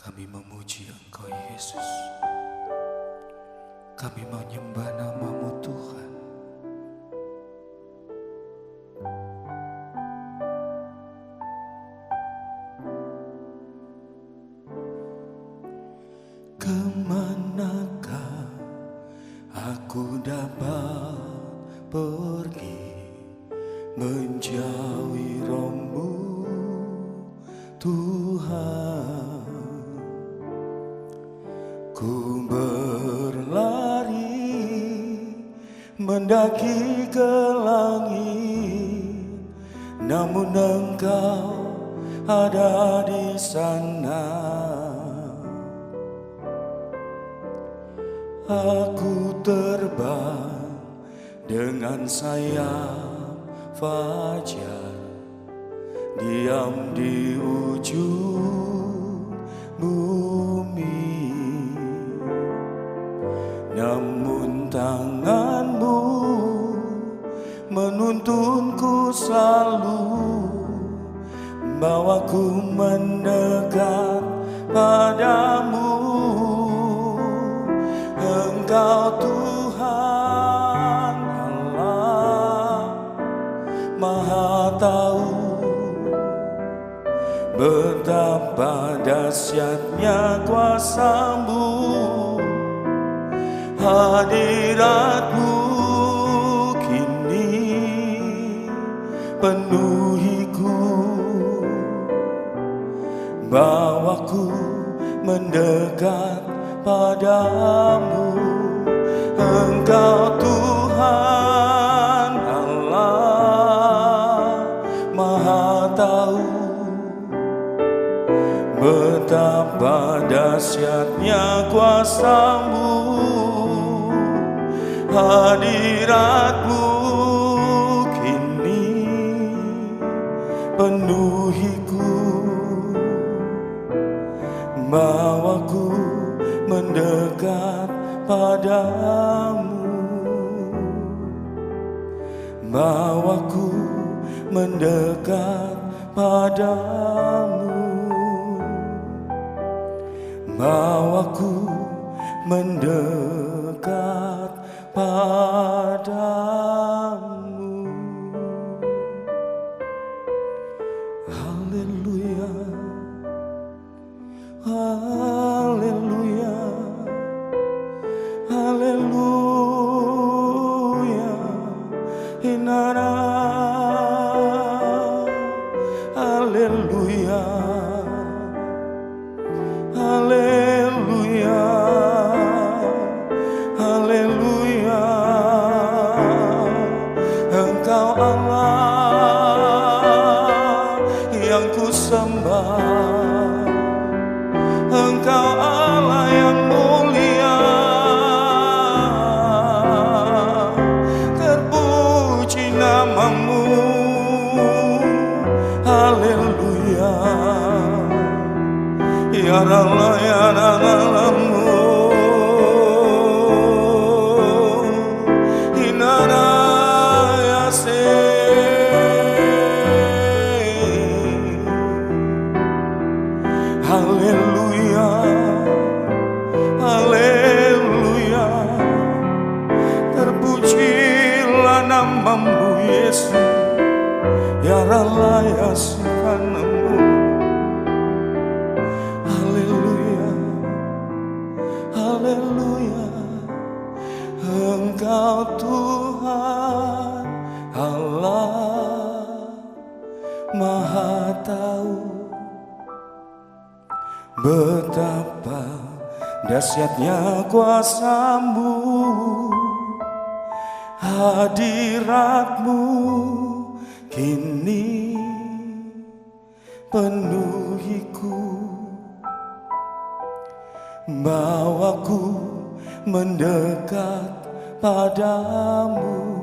Kami memuji Engkau Yesus. Kami menyembah nama-Mu Tuhan. Kemanakah aku dapat pergi menjauhi Roh-Mu Tuhan? Ku berlari mendaki ke langit, namun Engkau ada di sana. Aku terbang dengan sayap fajar, diam di ujung bumi. Namun tangan-Mu menuntunku selalu, bawaku mendekat padamu. Engkau Tuhan Allah Maha Tahu, betapa dahsyatnya kuasa-Mu. Hadirat-Mu kini penuhiku, bawaku mendekat padamu. Engkau Tuhan Allah Maha Tahu, betapa dahsyatnya kuasa-Mu. Hadirat-Mu kini penuhiku, bawaku mendekat padamu. Bawaku mendekat padamu. Bawaku mendekat padamu. Haleluya, haleluya, haleluya. Inara, haleluya, haleluya, haleluya. Engkau Allah yang ku sembah, Engkau Allah yang mulia. Terpuji nama-Mu, haleluya. Ya Allah, ya Allah-Mu, Inara ya haleluya, haleluya. Terpujilah nama-Mu Yesus, ya Allah ya Subhanahu. Haleluya, haleluya. Engkau Tuhan Allah Maha Tahu, betapa dahsyatnya kuasa-Mu. Hadirat-Mu kini penuhiku, bawaku mendekat padamu.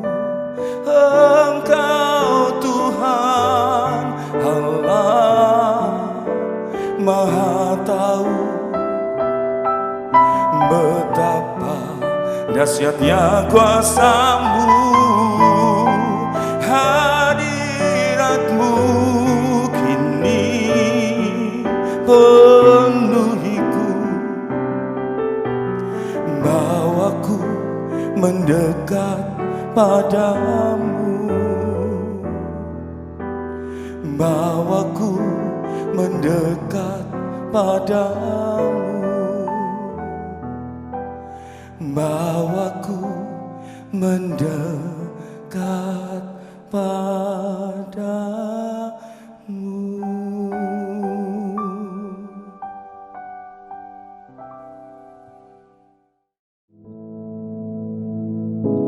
Engkau Tuhan Allah Maha Tahu, betapa dahsyatnya kuasa-Mu. Hadirat-Mu kini penuhi bawaku mendekat padamu, bawaku mendekat padamu.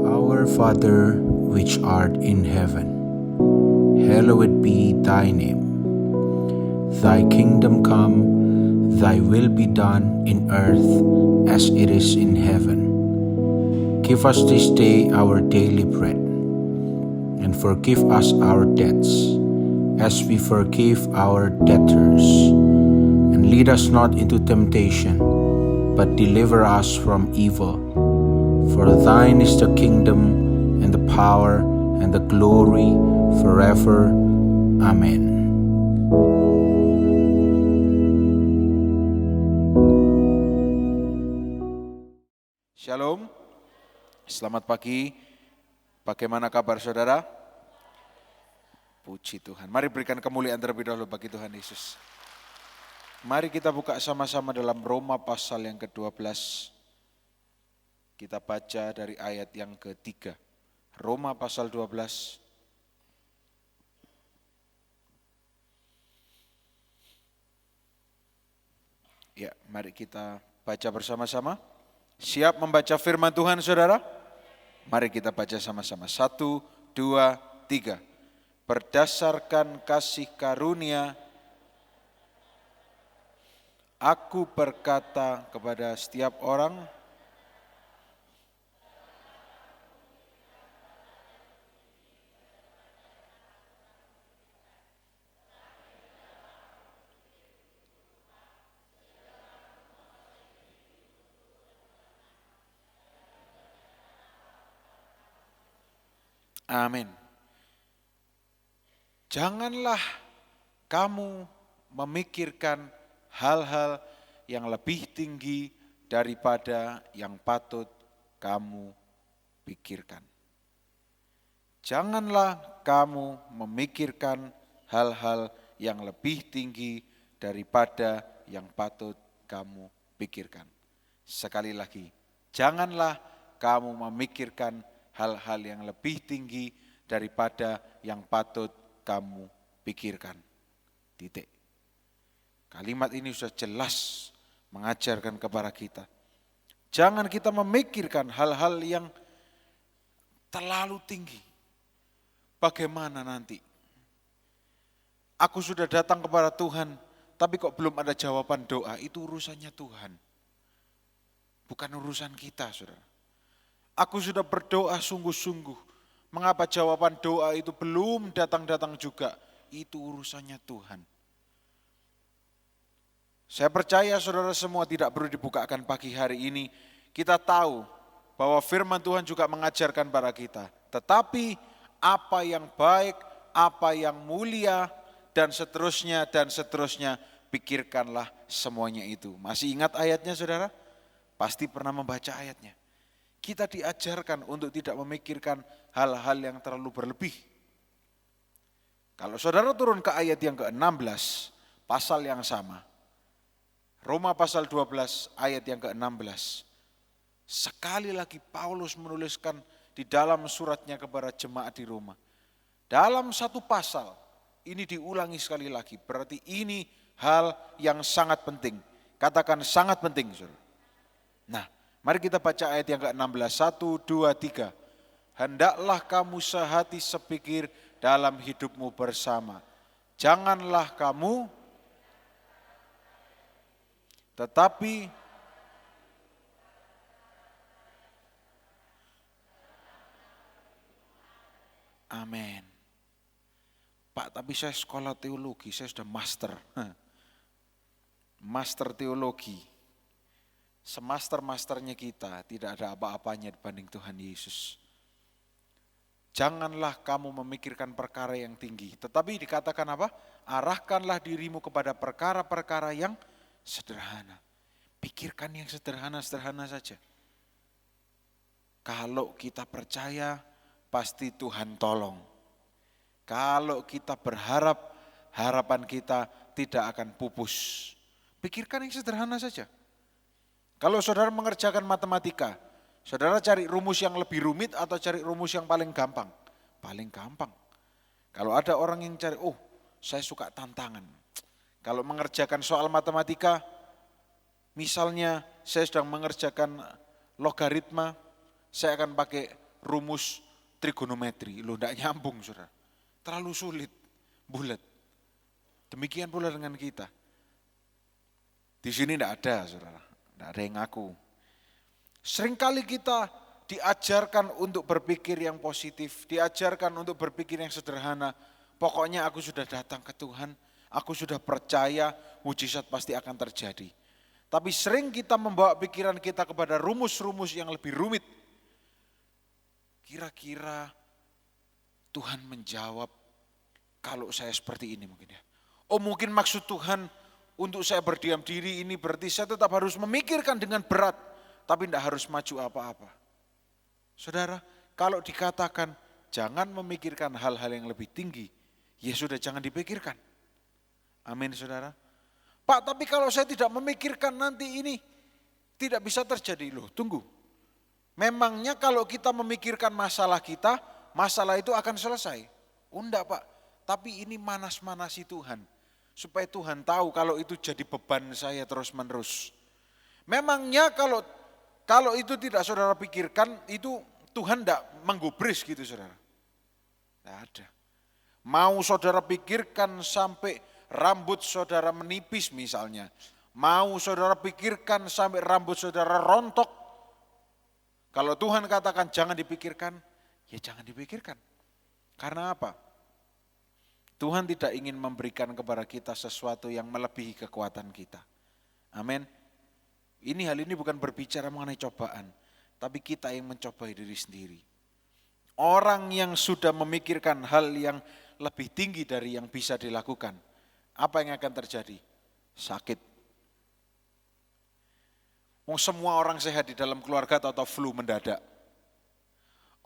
Our Father, which art in heaven, hallowed be thy name. Thy kingdom come, thy will be done in earth as it is in heaven. Give us this day our daily bread, and forgive us our debts, as we forgive our debtors. And lead us not into temptation, but deliver us from evil. For thine is the kingdom, and the power, and the glory, forever. Amen. Shalom, selamat pagi. Bagaimana kabar saudara? Puji Tuhan. Mari berikan kemuliaan terlebih dahulu bagi Tuhan Yesus. Mari kita buka sama-sama dalam Roma pasal yang ke-12. Kita baca dari ayat yang ke-3. Roma pasal 12. Ya, mari kita baca bersama-sama. Siap membaca firman Tuhan saudara? Mari kita baca sama-sama. 1, 2, 3. Berdasarkan kasih karunia, aku berkata kepada setiap orang, amin. Janganlah kamu memikirkan hal-hal yang lebih tinggi daripada yang patut kamu pikirkan. Janganlah kamu memikirkan hal-hal yang lebih tinggi daripada yang patut kamu pikirkan. Sekali lagi, janganlah kamu memikirkan hal-hal yang lebih tinggi daripada yang patut kamu pikirkan. Titik. Kalimat ini sudah jelas mengajarkan kepada kita. Jangan kita memikirkan hal-hal yang terlalu tinggi. Bagaimana nanti? Aku sudah datang kepada Tuhan, tapi kok belum ada jawaban doa? Itu urusannya Tuhan. Bukan urusan kita, saudara. Aku sudah berdoa sungguh-sungguh. Mengapa jawaban doa itu belum datang-datang juga? Itu urusannya Tuhan. Saya percaya saudara semua tidak perlu dibukakan pagi hari ini. Kita tahu bahwa firman Tuhan juga mengajarkan pada kita. Tetapi apa yang baik, apa yang mulia, dan seterusnya, pikirkanlah semuanya itu. Masih ingat ayatnya saudara? Pasti pernah membaca ayatnya. Kita diajarkan untuk tidak memikirkan hal-hal yang terlalu berlebih. Kalau saudara turun ke ayat yang ke-16, pasal yang sama. Roma pasal 12 ayat yang ke-16. Sekali lagi Paulus menuliskan di dalam suratnya kepada jemaat di Roma. Dalam satu pasal, ini diulangi sekali lagi. Berarti ini hal yang sangat penting. Katakan sangat penting, saudara. Nah, mari kita baca ayat yang ke-16, 1, 2, 3. Hendaklah kamu sehati sepikir dalam hidupmu bersama. Janganlah kamu, tetapi amin. Pak, tapi saya sekolah teologi, saya sudah master. Master teologi. Semaster-masternya kita tidak ada apa-apanya dibanding Tuhan Yesus. Janganlah kamu memikirkan perkara yang tinggi. Tetapi dikatakan apa? Arahkanlah dirimu kepada perkara-perkara yang sederhana. Pikirkan yang sederhana-sederhana saja. Kalau kita percaya, pasti Tuhan tolong. Kalau kita berharap, harapan kita tidak akan pupus. Pikirkan yang sederhana saja. Kalau saudara mengerjakan matematika, saudara cari rumus yang lebih rumit atau cari rumus yang paling gampang? Paling gampang. Kalau ada orang yang cari, saya suka tantangan. Kalau mengerjakan soal matematika, misalnya saya sedang mengerjakan logaritma, saya akan pakai rumus trigonometri. Tidak nyambung, saudara. Terlalu sulit, bulat. Demikian pula dengan kita. Di sini tidak ada, saudara. Tidak ada yang ngaku. Seringkali kita diajarkan untuk berpikir yang positif, diajarkan untuk berpikir yang sederhana. Pokoknya aku sudah datang ke Tuhan, aku sudah percaya mujizat pasti akan terjadi. Tapi sering kita membawa pikiran kita kepada rumus-rumus yang lebih rumit. Kira-kira Tuhan menjawab kalau saya seperti ini mungkin ya. Mungkin maksud Tuhan untuk saya berdiam diri ini berarti saya tetap harus memikirkan dengan berat, tapi tidak harus maju apa-apa. Saudara, kalau dikatakan jangan memikirkan hal-hal yang lebih tinggi, ya sudah jangan dipikirkan. Amin saudara. Pak, tapi kalau saya tidak memikirkan nanti ini tidak bisa terjadi. Loh, tunggu. Memangnya kalau kita memikirkan masalah kita, masalah itu akan selesai? Enggak Pak, tapi ini manas-manasi Tuhan. Supaya Tuhan tahu kalau itu jadi beban saya terus menerus. Memangnya kalau itu tidak saudara pikirkan, itu Tuhan tidak menggubris gitu saudara. Tidak ada. Mau saudara pikirkan sampai rambut saudara menipis misalnya. Mau saudara pikirkan sampai rambut saudara rontok. Kalau Tuhan katakan jangan dipikirkan, ya jangan dipikirkan. Karena apa? Tuhan tidak ingin memberikan kepada kita sesuatu yang melebihi kekuatan kita. Amin. Hal ini bukan berbicara mengenai cobaan, tapi kita yang mencobai diri sendiri. Orang yang sudah memikirkan hal yang lebih tinggi dari yang bisa dilakukan, apa yang akan terjadi? Sakit. Semua orang sehat di dalam keluarga atau flu mendadak.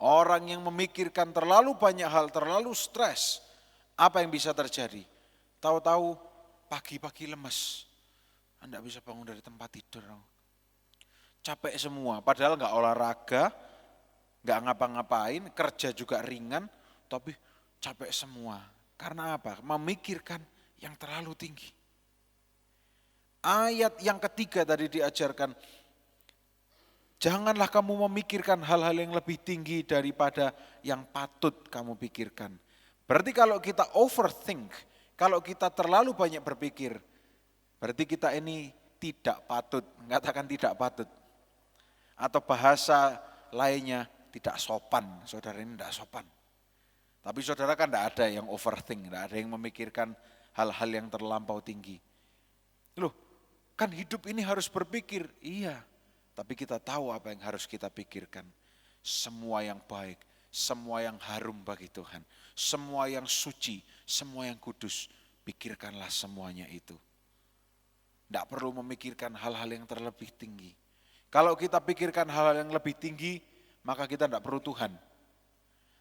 Orang yang memikirkan terlalu banyak hal, terlalu stres, apa yang bisa terjadi? Tahu-tahu pagi-pagi lemes. Anda bisa bangun dari tempat tidur. Capek semua, padahal enggak olahraga, enggak ngapa-ngapain, kerja juga ringan, tapi capek semua. Karena apa? Memikirkan yang terlalu tinggi. Ayat yang ketiga tadi diajarkan, janganlah kamu memikirkan hal-hal yang lebih tinggi daripada yang patut kamu pikirkan. Berarti kalau kita overthink, kalau kita terlalu banyak berpikir, berarti kita ini tidak patut, mengatakan tidak patut. Atau bahasa lainnya tidak sopan, saudara ini tidak sopan. Tapi saudara kan tidak ada yang overthink, tidak ada yang memikirkan hal-hal yang terlampau tinggi. Loh, kan hidup ini harus berpikir, iya. Tapi kita tahu apa yang harus kita pikirkan. Semua yang baik, semua yang harum bagi Tuhan. Semua yang suci, semua yang kudus, pikirkanlah semuanya itu. Tidak perlu memikirkan hal-hal yang terlebih tinggi. Kalau kita pikirkan hal-hal yang lebih tinggi, maka kita tidak perlu Tuhan.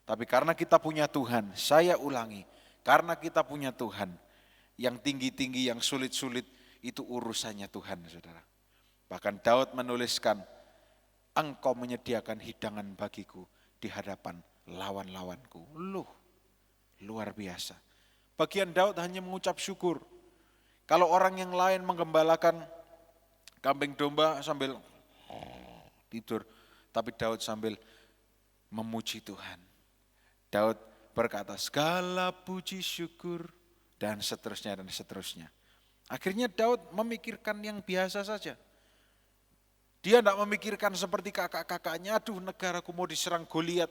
Tapi karena kita punya Tuhan, saya ulangi, karena kita punya Tuhan, yang tinggi-tinggi, yang sulit-sulit, itu urusannya Tuhan, saudara. Bahkan Daud menuliskan, engkau menyediakan hidangan bagiku di hadapan lawan-lawanku. Luar biasa. Bagian Daud hanya mengucap syukur. Kalau orang yang lain menggembalakan kambing domba sambil tidur, tapi Daud sambil memuji Tuhan. Daud berkata, segala puji syukur, dan seterusnya dan seterusnya. Akhirnya Daud memikirkan yang biasa saja. Dia tidak memikirkan seperti kakak-kakaknya, aduh negaraku mau diserang Goliat,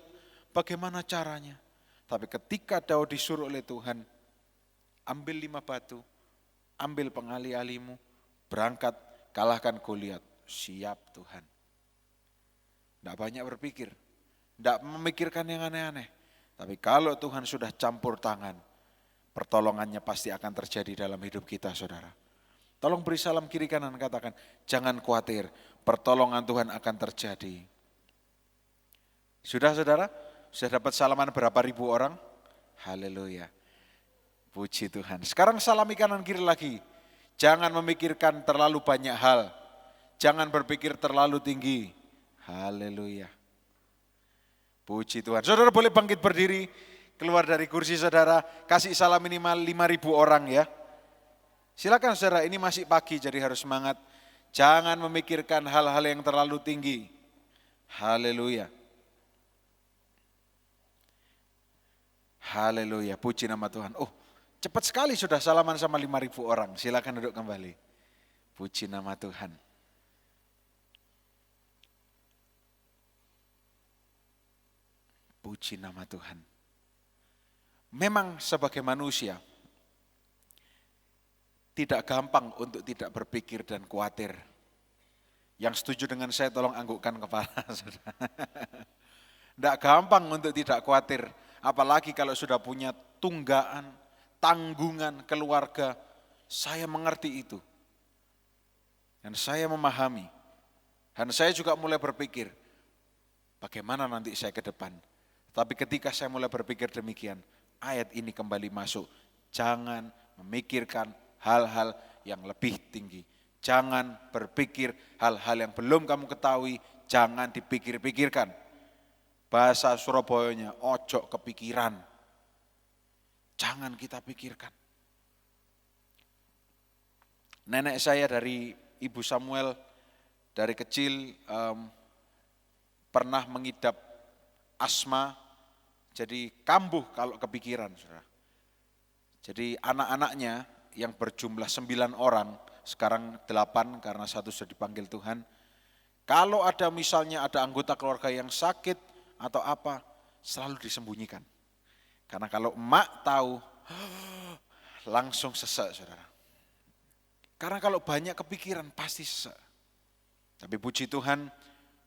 bagaimana caranya. Tapi ketika Daud disuruh oleh Tuhan, ambil 5 batu, ambil pengali-alimu, berangkat kalahkan Goliat. Siap Tuhan. Tidak banyak berpikir, tidak memikirkan yang aneh-aneh. Tapi kalau Tuhan sudah campur tangan, pertolongannya pasti akan terjadi dalam hidup kita, saudara. Tolong beri salam kiri kanan, katakan, jangan khawatir, pertolongan Tuhan akan terjadi. Sudah saudara? Sudah dapat salaman berapa ribu orang? Haleluya. Puji Tuhan. Sekarang salami kanan kiri lagi. Jangan memikirkan terlalu banyak hal. Jangan berpikir terlalu tinggi. Haleluya. Puji Tuhan. Saudara boleh bangkit berdiri, keluar dari kursi saudara, kasih salam minimal 5.000 orang ya. Silakan saudara, ini masih pagi jadi harus semangat. Jangan memikirkan hal-hal yang terlalu tinggi. Haleluya. Haleluya, puji nama Tuhan. Oh, cepat sekali sudah salaman sama 5.000 orang. Silakan duduk kembali. Puji nama Tuhan. Puji nama Tuhan. Memang sebagai manusia, tidak gampang untuk tidak berpikir dan khawatir. Yang setuju dengan saya tolong anggukkan kepala. Tidak gampang untuk tidak khawatir. Apalagi kalau sudah punya tunggaan, tanggungan, keluarga. Saya mengerti itu. Dan saya memahami. Dan saya juga mulai berpikir, bagaimana nanti saya ke depan. Tapi ketika saya mulai berpikir demikian, ayat ini kembali masuk. Jangan memikirkan hal-hal yang lebih tinggi. Jangan berpikir hal-hal yang belum kamu ketahui, jangan dipikir-pikirkan. Bahasa Surabayanya, ojo kepikiran. Jangan kita pikirkan. Nenek saya dari Ibu Samuel, dari kecil pernah mengidap asma, jadi kambuh kalau kepikiran. Saudara. Jadi anak-anaknya yang berjumlah 9 orang, sekarang 8 karena satu sudah dipanggil Tuhan. Kalau ada misalnya ada anggota keluarga yang sakit atau apa, selalu disembunyikan. Karena kalau emak tahu, langsung sesak saudara. Karena kalau banyak kepikiran pasti sesak. Tapi puji Tuhan,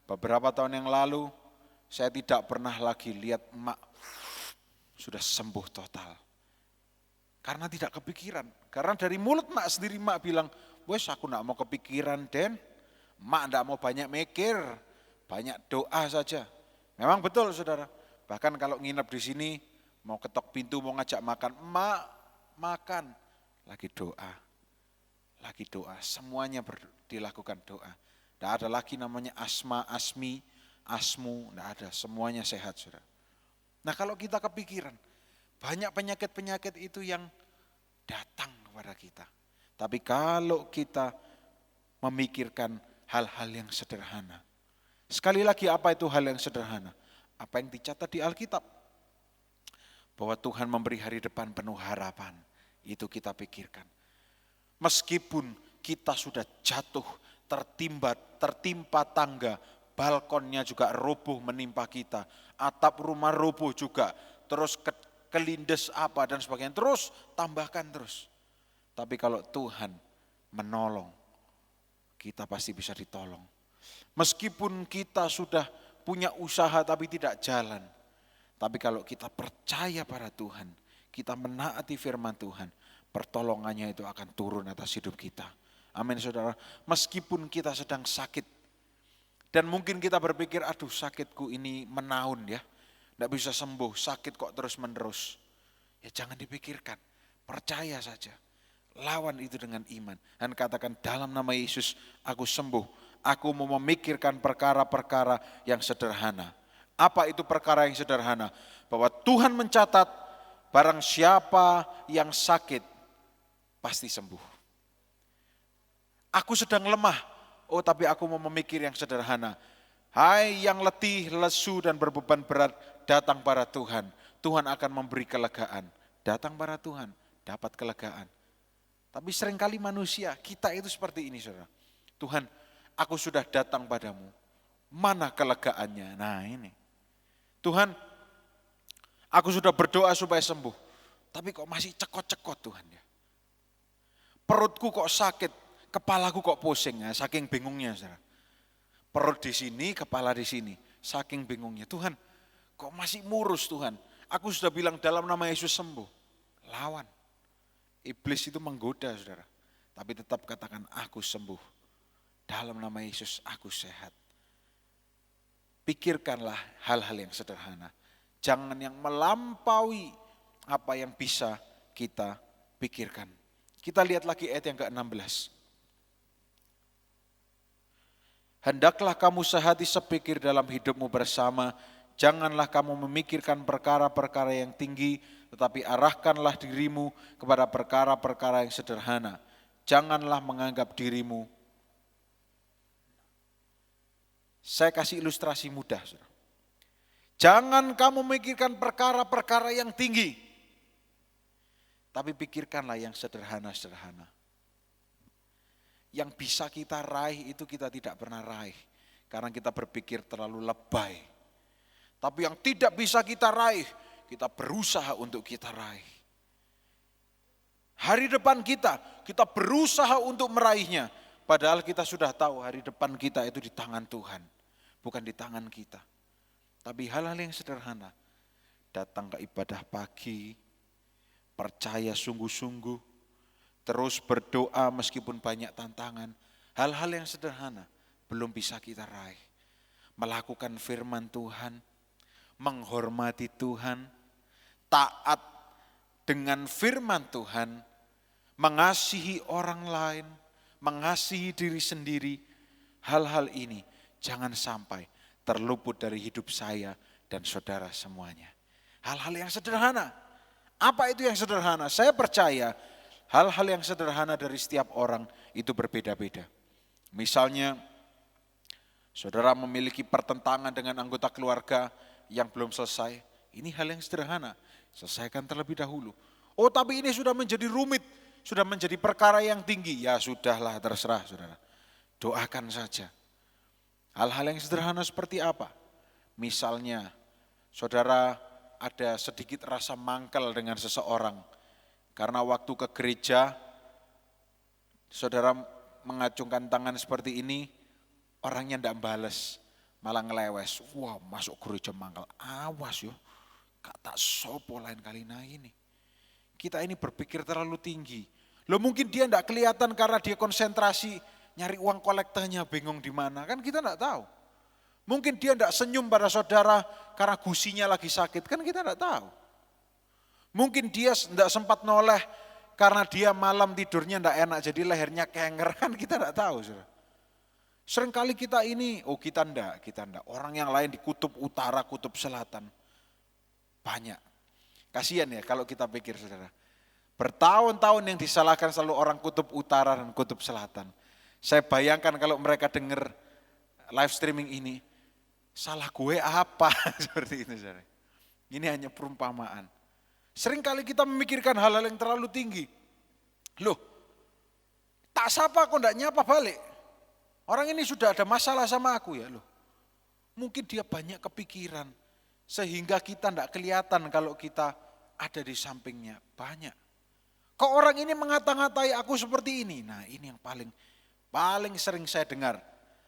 beberapa tahun yang lalu saya tidak pernah lagi lihat emak sudah sembuh total. Karena tidak kepikiran. Karena dari mulut mak sendiri mak bilang, wes aku gak mau kepikiran Den. Mak gak mau banyak mikir, banyak doa saja. Memang betul saudara. Bahkan kalau nginep di sini, mau ketok pintu, mau ngajak makan. Mak makan, lagi doa. Lagi doa, semuanya dilakukan doa. Tidak ada lagi namanya asma, asmi, asmu, tidak ada. Semuanya sehat saudara. Nah kalau kita kepikiran, banyak penyakit-penyakit itu yang datang kepada kita. Tapi kalau kita memikirkan hal-hal yang sederhana. Sekali lagi apa itu hal yang sederhana? Apa yang dicatat di Alkitab? Bahwa Tuhan memberi hari depan penuh harapan. Itu kita pikirkan. Meskipun kita sudah jatuh, tertimpa tangga, balkonnya juga roboh menimpa kita. Atap rumah roboh juga. Terus kelindes apa dan sebagainya, terus tambahkan terus. Tapi kalau Tuhan menolong, kita pasti bisa ditolong. Meskipun kita sudah punya usaha tapi tidak jalan, tapi kalau kita percaya pada Tuhan, kita menaati firman Tuhan, pertolongannya itu akan turun atas hidup kita. Amin saudara. Meskipun kita sedang sakit, dan mungkin kita berpikir, aduh sakitku ini menaun ya. Tidak bisa sembuh, sakit kok terus menerus. Ya jangan dipikirkan, percaya saja. Lawan itu dengan iman. Dan katakan dalam nama Yesus aku sembuh. Aku mau memikirkan perkara-perkara yang sederhana. Apa itu perkara yang sederhana? Bahwa Tuhan mencatat barang siapa yang sakit pasti sembuh. Aku sedang lemah, oh tapi aku mau memikir yang sederhana. Hai yang letih, lesu dan berbeban berat, datang pada Tuhan. Tuhan akan memberi kelegaan. Datang pada Tuhan, dapat kelegaan. Tapi seringkali manusia, kita itu seperti ini saudara. Tuhan, aku sudah datang padamu. Mana kelegaannya? Nah ini. Tuhan, aku sudah berdoa supaya sembuh. Tapi kok masih cekot-cekot Tuhan ya. Perutku kok sakit, kepalaku kok pusing ya, saking bingungnya saudara. Perut di sini, kepala di sini. Saking bingungnya. Tuhan, kok masih murus Tuhan? Aku sudah bilang dalam nama Yesus sembuh. Lawan. Iblis itu menggoda saudara. Tapi tetap katakan aku sembuh. Dalam nama Yesus aku sehat. Pikirkanlah hal-hal yang sederhana. Jangan yang melampaui apa yang bisa kita pikirkan. Kita lihat lagi ayat yang ke-16. Hendaklah kamu sehati sepikir dalam hidupmu bersama, janganlah kamu memikirkan perkara-perkara yang tinggi, tetapi arahkanlah dirimu kepada perkara-perkara yang sederhana. Janganlah menganggap dirimu. Saya kasih ilustrasi mudah, saudara. Jangan kamu memikirkan perkara-perkara yang tinggi, tapi pikirkanlah yang sederhana-sederhana. Yang bisa kita raih itu kita tidak pernah raih, karena kita berpikir terlalu lebay. Tapi yang tidak bisa kita raih, kita berusaha untuk kita raih. Hari depan kita berusaha untuk meraihnya. Padahal kita sudah tahu hari depan kita itu di tangan Tuhan, bukan di tangan kita. Tapi hal-hal yang sederhana, datang ke ibadah pagi, percaya sungguh-sungguh, terus berdoa meskipun banyak tantangan. Hal-hal yang sederhana belum bisa kita raih. Melakukan firman Tuhan, menghormati Tuhan, taat dengan firman Tuhan, mengasihi orang lain, mengasihi diri sendiri. Hal-hal ini jangan sampai terluput dari hidup saya dan saudara semuanya. Hal-hal yang sederhana. Apa itu yang sederhana? Saya percaya hal-hal yang sederhana dari setiap orang itu berbeda-beda. Misalnya, saudara memiliki pertentangan dengan anggota keluarga yang belum selesai. Ini hal yang sederhana, selesaikan terlebih dahulu. Oh, tapi ini sudah menjadi rumit, sudah menjadi perkara yang tinggi. Ya sudahlah, terserah saudara. Doakan saja. Hal-hal yang sederhana seperti apa? Misalnya, saudara ada sedikit rasa mangkel dengan seseorang. Karena waktu ke gereja, saudara mengacungkan tangan seperti ini, orangnya tidak balas, malah ngelewes. Wah, masuk gereja mangkel, awas yo, kata sopo lain kali nah ini. Kita ini berpikir terlalu tinggi. Loh mungkin dia tidak kelihatan karena dia konsentrasi nyari uang kolektanya, bingung di mana, kan kita tidak tahu. Mungkin dia tidak senyum pada saudara karena gusinya lagi sakit, kan kita tidak tahu. Mungkin dia tidak sempat noleh karena dia malam tidurnya tidak enak jadi lehernya kenger, kan kita tidak tahu. Saudara. Seringkali kita ini, kita tidak. Orang yang lain di kutub utara, kutub selatan. Banyak. Kasihan ya kalau kita pikir saudara. Bertahun-tahun yang disalahkan selalu orang kutub utara dan kutub selatan. Saya bayangkan kalau mereka dengar live streaming ini, salah gue apa? Seperti itu saudara. Ini hanya perumpamaan. Seringkali kita memikirkan hal-hal yang terlalu tinggi. Loh, tak sapa kok enggak nyapa balik. Orang ini sudah ada masalah sama aku ya loh. Mungkin dia banyak kepikiran. Sehingga kita enggak kelihatan kalau kita ada di sampingnya. Banyak. Kok orang ini mengata-ngatai aku seperti ini? Nah ini yang paling sering saya dengar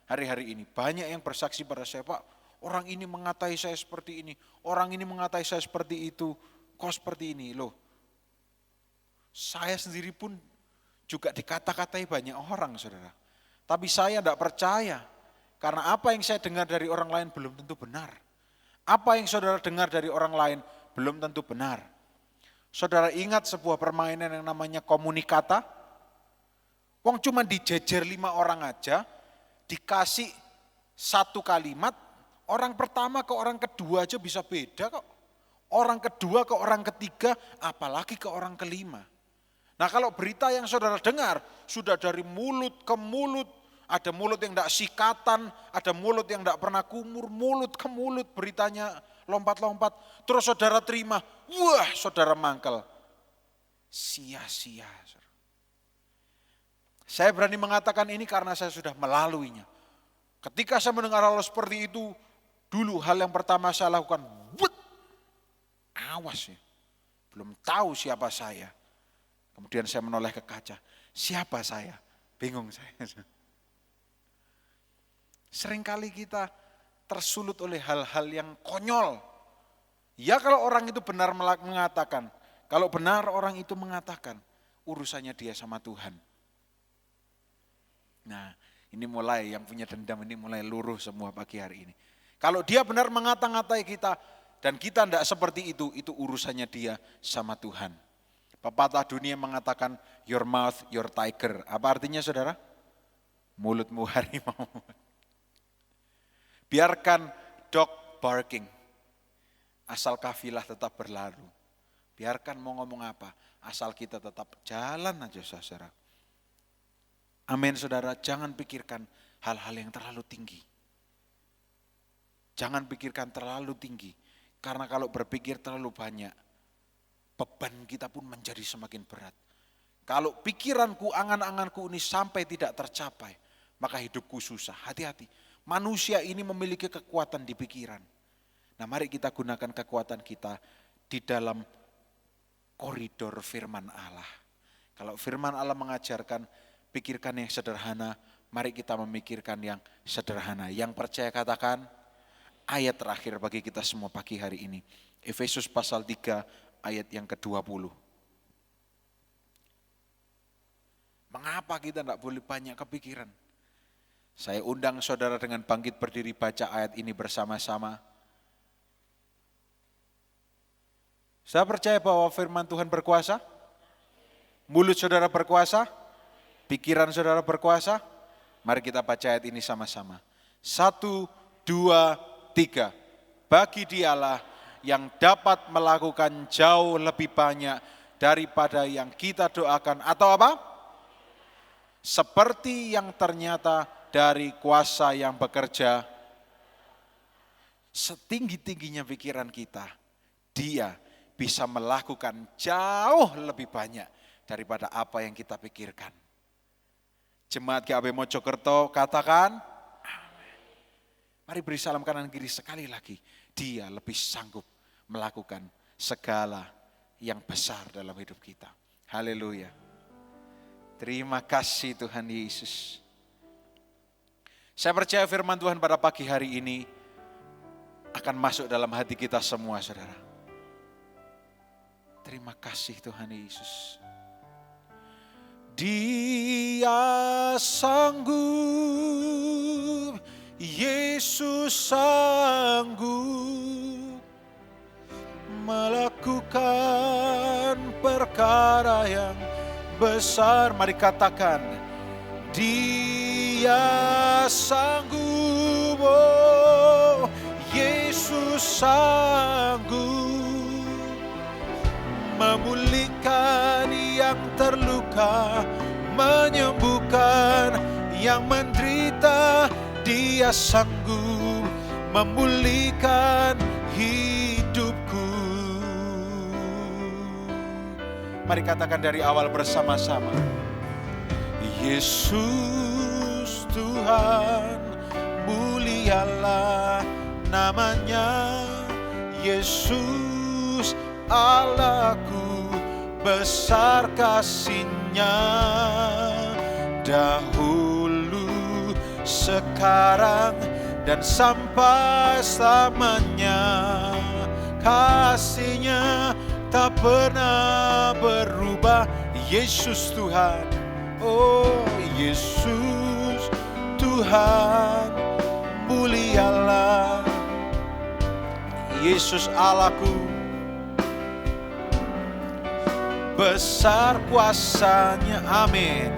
hari-hari ini. Banyak yang bersaksi pada saya, Pak, orang ini mengatai saya seperti ini. Orang ini mengatai saya seperti itu. Kok seperti ini loh. Saya sendiri pun juga dikata-katai banyak orang saudara. Tapi saya tidak percaya. Karena apa yang saya dengar dari orang lain belum tentu benar. Apa yang saudara dengar dari orang lain belum tentu benar. Saudara ingat sebuah permainan yang namanya komunikata? Wong cuma dijejer 5 orang aja, dikasih satu kalimat, orang pertama ke orang kedua aja bisa beda kok. Orang kedua ke orang ketiga, apalagi ke orang kelima. Nah kalau berita yang saudara dengar, sudah dari mulut ke mulut, ada mulut yang tidak sikatan, ada mulut yang tidak pernah kumur, mulut ke mulut beritanya lompat-lompat. Terus saudara terima, wah saudara mangkel. Sia-sia. Saya berani mengatakan ini karena saya sudah melaluinya. Ketika saya mendengar hal seperti itu, dulu hal yang pertama saya lakukan, awas ya, belum tahu siapa saya. Kemudian saya menoleh ke kaca, siapa saya? Bingung saya. Seringkali kita tersulut oleh hal-hal yang konyol. Ya kalau orang itu benar mengatakan, kalau benar orang itu mengatakan, urusannya dia sama Tuhan. Nah ini mulai yang punya dendam ini mulai luruh semua pagi hari ini. Kalau dia benar mengata-ngatai kita dan kita tidak seperti itu urusannya dia sama Tuhan. Pepatah dunia mengatakan your mouth, your tiger. Apa artinya saudara? Mulutmu harimau. Biarkan dog barking, asal kafilah tetap berlalu. Biarkan mau ngomong apa, asal kita tetap jalan aja saudara. Amin saudara, jangan pikirkan hal-hal yang terlalu tinggi. Jangan pikirkan terlalu tinggi, karena kalau berpikir terlalu banyak, beban kita pun menjadi semakin berat. Kalau pikiranku, angan-anganku ini sampai tidak tercapai, maka hidupku susah. Hati-hati, manusia ini memiliki kekuatan di pikiran. Nah mari kita gunakan kekuatan kita di dalam koridor firman Allah. Kalau firman Allah mengajarkan, pikirkan yang sederhana, mari kita memikirkan yang sederhana. Yang percaya katakan, ayat terakhir bagi kita semua pagi hari ini. Efesus pasal 3 ayat yang ke-20. Mengapa kita tidak boleh banyak kepikiran? Saya undang saudara dengan bangkit berdiri baca ayat ini bersama-sama. Saya percaya bahwa firman Tuhan berkuasa. Mulut saudara berkuasa. Pikiran saudara berkuasa. Mari kita baca ayat ini sama-sama. 1, 2, 3. Bagi dialah yang dapat melakukan jauh lebih banyak daripada yang kita doakan atau apa? Seperti yang ternyata dari kuasa yang bekerja setinggi-tingginya pikiran kita, Dia bisa melakukan jauh lebih banyak daripada apa yang kita pikirkan. Jemaat GAB Mojokerto katakan, amin. Mari beri salam kanan kiri sekali lagi. Dia lebih sanggup melakukan segala yang besar dalam hidup kita. Haleluya. Terima kasih Tuhan Yesus. Saya percaya firman Tuhan pada pagi hari ini akan masuk dalam hati kita semua saudara. Terima kasih Tuhan Yesus. Dia sanggup, Yesus sanggup melakukan perkara yang besar. Mari katakan, Dia sanggup, oh, Yesus sanggup memulihkan yang terluka, menyembuhkan yang menderita. Dia sanggup memulihkan hidupku. Mari katakan dari awal bersama-sama. Yesus Tuhan, mulialah namanya. Yesus Allahku, besar kasih-Nya. Dahulu, sekarang, dan sampai selamanya. Kasih-Nya tak pernah berubah. Yesus Tuhan, oh Yesus Tuhan, mulialah. Yesus Allahku, besar kuasa-Nya, amin.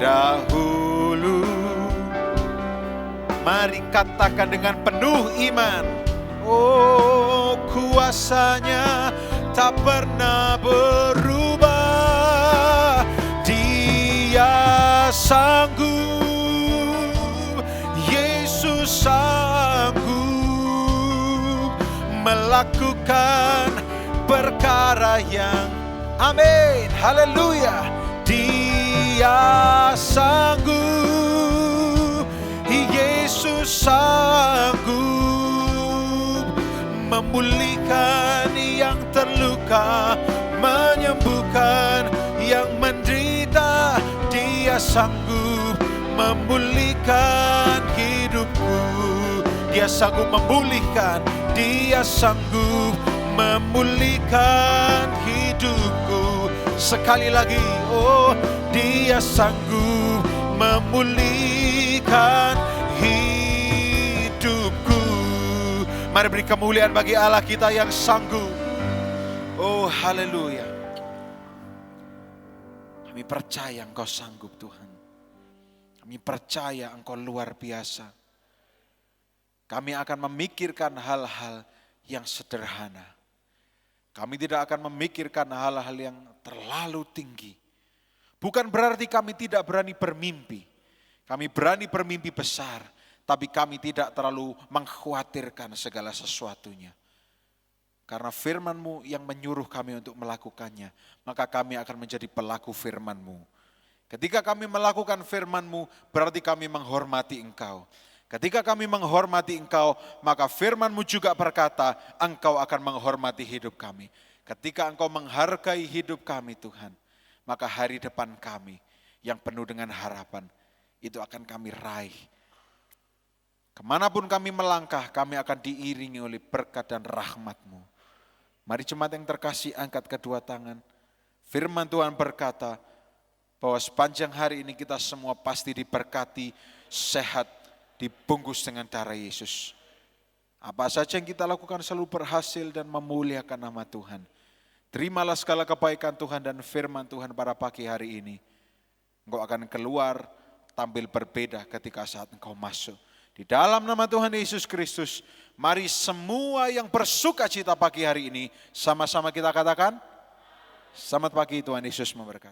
Dahulu, mari katakan dengan penuh iman, oh kuasa-Nya tak pernah berubah. Dia sanggup, Yesus sanggup melakukan perkara yang, amin, haleluya. Dia sanggup, Yesus sanggup memulihkan yang terluka, menyembuhkan yang menderita. Dia sanggup memulihkan hidupku. Dia sanggup memulihkan, Dia sanggup memulihkan hidupku. Sekali lagi, oh Dia sanggup memulihkan hidupku. Mari beri kemuliaan bagi Allah kita yang sanggup. Oh haleluya. Kami percaya Engkau sanggup Tuhan. Kami percaya Engkau luar biasa. Kami akan memikirkan hal-hal yang sederhana. Kami tidak akan memikirkan hal-hal yang terlalu tinggi. Bukan berarti kami tidak berani bermimpi. Kami berani bermimpi besar, tapi kami tidak terlalu mengkhawatirkan segala sesuatunya. Karena firman-Mu yang menyuruh kami untuk melakukannya, maka kami akan menjadi pelaku firman-Mu. Ketika kami melakukan firman-Mu, berarti kami menghormati Engkau. Ketika kami menghormati Engkau, maka firman-Mu juga berkata, Engkau akan menghormati hidup kami. Ketika Engkau menghargai hidup kami Tuhan, maka hari depan kami yang penuh dengan harapan, itu akan kami raih. Kemanapun kami melangkah, kami akan diiringi oleh berkat dan rahmat-Mu. Mari jemaat yang terkasih, angkat kedua tangan. Firman Tuhan berkata bahwa sepanjang hari ini kita semua pasti diberkati, sehat, dibungkus dengan darah Yesus. Apa saja yang kita lakukan selalu berhasil dan memuliakan nama Tuhan. Terimalah segala kebaikan Tuhan dan firman Tuhan pada pagi hari ini. Engkau akan keluar tampil berbeda ketika saat engkau masuk. Di dalam nama Tuhan Yesus Kristus, mari semua yang bersuka cita pagi hari ini, sama-sama kita katakan, selamat pagi, Tuhan Yesus memberkati.